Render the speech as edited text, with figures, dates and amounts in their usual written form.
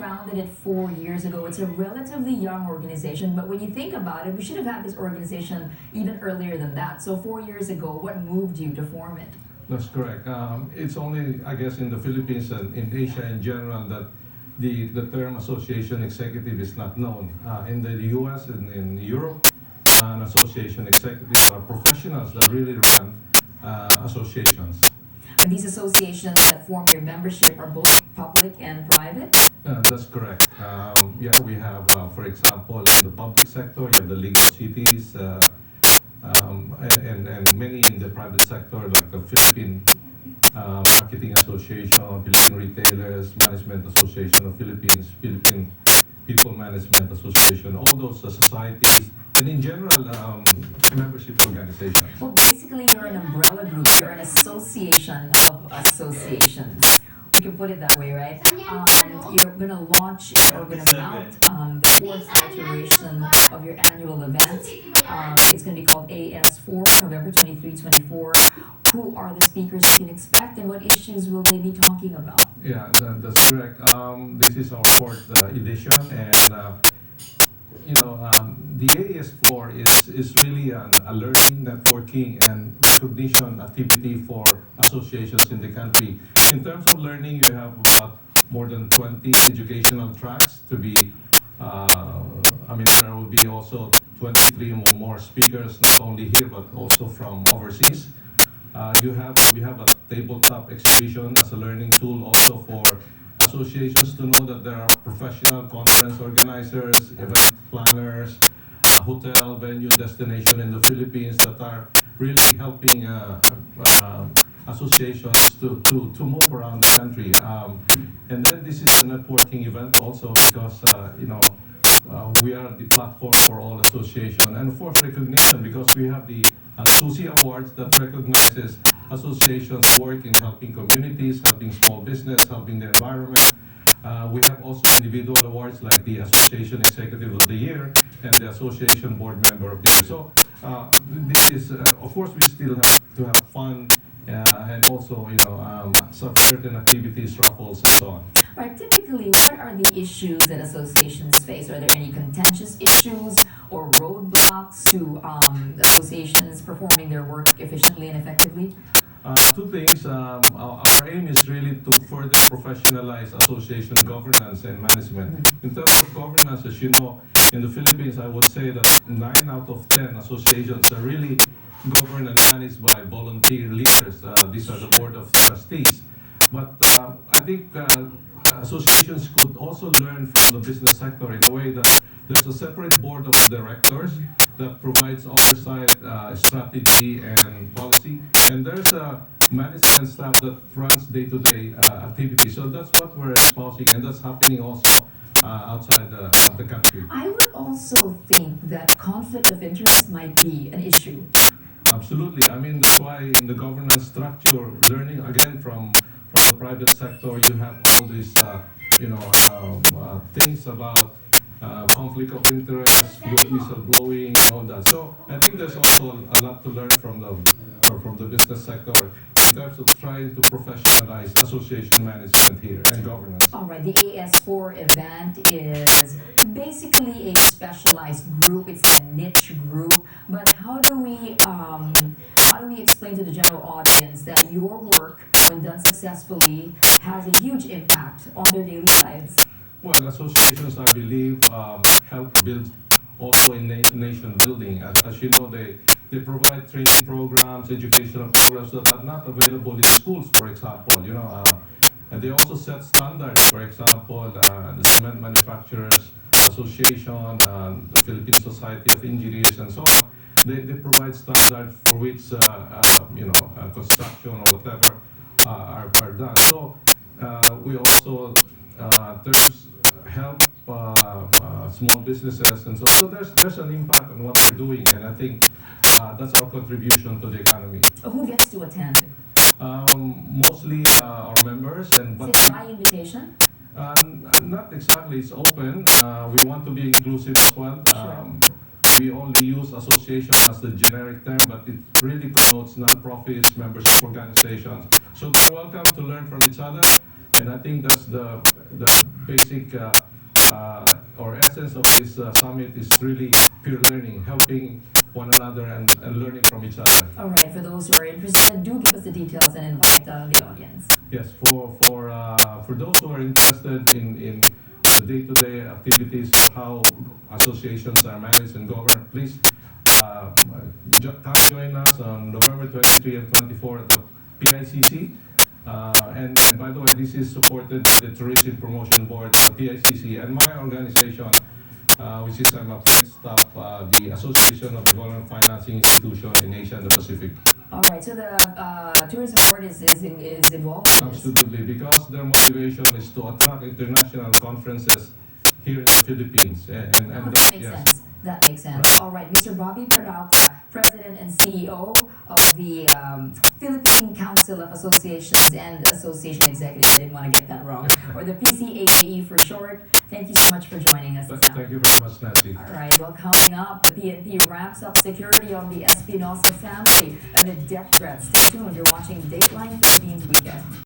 founded it 4 years ago. It's a relatively young organization, but when you think about it, we should have had this organization even earlier than that. So 4 years ago, what moved you to form it? That's correct. It's only, I guess, in the Philippines and in Asia in general that the term association executive is not known. In the US and in Europe, an association executive are professionals that really run associations. And these associations that form your membership are both public and private? That's correct. Yeah, we have, for example, in the public sector, you have the League of Cities, and many in the private sector, like the Philippine Marketing Association, Philippine Retailers Management Association of Philippines, Philippine People Management Association, all those societies, and in general, membership organizations. Well, basically, you're an umbrella group. You're an association of associations. We can put it that way, right? You're going to launch or going to mount the fourth iteration of your annual event. It's going to be called AS4, November 23, 24. Who are the speakers you can expect, and what issues will they be talking about? Yeah, that's correct. This is our fourth edition, and the AS4 is really a learning, networking, and recognition activity for associations in the country. In terms of learning, you have about more than 20 educational tracks to be, there will be also 23 or more speakers, not only here, but also from overseas. We have a tabletop exhibition as a learning tool also for associations to know that there are professional conference organizers, event planners, hotel venue destination in the Philippines that are really helping associations to move around the country. And then this is a networking event also because we are the platform for all associations, and of course recognition because we have the Susi Awards that recognizes associations' work in helping communities, helping small business, helping the environment. We have also individual awards like the Association Executive of the Year and the Association Board Member of the Year. So this is, of course, we still have to have fun and also, certain activities, raffles, and so on. Right. Typically, what are the issues that associations face? Are there any contentious issues or roadblocks to associations performing their work efficiently and effectively? Two things. Our aim is really to further professionalize association governance and management. In terms of governance, as you know, in the Philippines, I would say that 9 out of 10 associations are really governed and managed by volunteer leaders. These are the board of trustees. But I think associations could also learn from the business sector in a way that there's a separate board of directors that provides oversight, strategy, and policy. And there's a management staff that runs day-to-day activities. So that's what we're espousing, and that's happening also outside the country. I would also think that conflict of interest might be an issue. Absolutely. That's why in the governance structure, learning again from the private sector, you have all these, things about conflict of interest, whistleblowing, and all that. So I think there's also a lot to learn from the business sector in terms of trying to professionalize association management here and governance. All right, the AS4 event is basically a specialized group. It's a niche group. But how do we explain to the general audience that your work, when done successfully, has a huge impact on their daily lives? Well, associations, I believe, help build also in nation building. As you know, they provide training programs, educational programs that are not available in schools, for example. And they also set standards. For example, the Cement Manufacturers Association, the Philippine Society of Engineers, and so on. They provide standards for which construction or whatever are done. So we also help small businesses, and so there's an impact on what they're doing, and I think that's our contribution to the economy. Who gets to attend? Mostly our members, Is it by invitation? Not exactly. It's open. We want to be inclusive as well. Sure. We only use association as the generic term, but it really connotes non-profits, membership organizations. So they're welcome to learn from each other. And I think that's the basic or essence of this summit is really pure learning, helping one another and learning from each other. All right, for those who are interested, do give us the details and invite the audience. Yes, for those who are interested in the day-to-day activities of how associations are managed and governed, please come join us on November 23 and 24 at the PICC. And by the way, this is supported by the Tourism Promotion Board, the PICC, and my organization, which is I'm a French staff, the Association of Development Financing Institutions in Asia and the Pacific. All right, so the tourism board is involved in this? Absolutely, because their motivation is to attract international conferences here in the Philippines. And That makes sense. That makes sense. Right. All right, Mr. Bobby Peralta, President and CEO of the Philippine Council of Associations and Association Executives. I didn't want to get that wrong. Or the PCAAE for short. Thank you so much for joining us. Thank you very much, Nancy. All right, well, coming up, the PNP ramps up security on the Espinosa family amid death threats. Stay tuned. You're watching Dateline Philippines Weekend.